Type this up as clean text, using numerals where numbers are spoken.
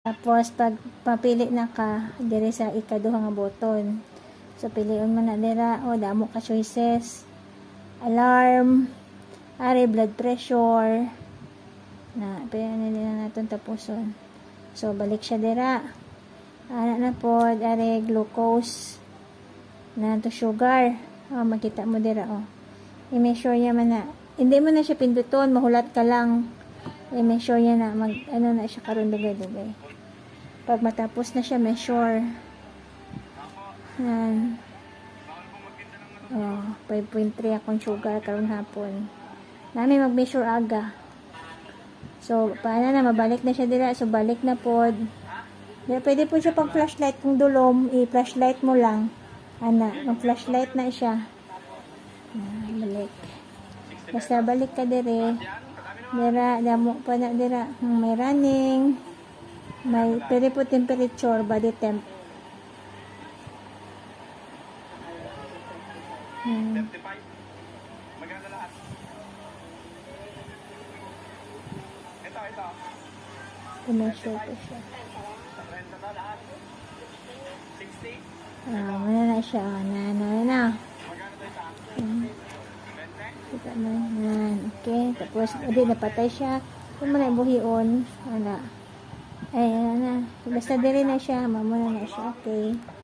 Tapos, pag papili na ka, dire sa ikaduha nga button. So, piliun mo na dira. O, damo ka choices. Alarm. Ari, blood pressure. Na, pilihan na natin tapuson. So, balik siya dira. Ana na po, ari, glucose. Na to sugar. O, makita mo dira, o. I-measure niya man na. Hindi mo na siya pinduton, mahulat ka lang. I-measure niya na, ano na siya karon dugay-dugay. Pag matapos na siya, measure. Yan. Oh, 5.3 akong sugar karon hapon. Nami mag-measure aga. So, paano na, mabalik na siya dira. So, balik na pod. Pwede po siya pang flashlight. Kung dulom, i-flashlight mo lang. Ana, mag-flashlight na siya. Balik. Basta balik ka dire. Dira, damo pa na dira. May running. May pwede po temperature, body temp. 75. Maganda lahat. Ito. I-measure ko siya. 30 na lahat. 60. Wala na siya. Na. Magkano to isa? 20. Kita mo. Yan. Okay. Tapos, hindi napatay siya. Kung mo na buhion. Wala. Ay, ano na. Basta diri na siya. Mamuna na siya. Okay.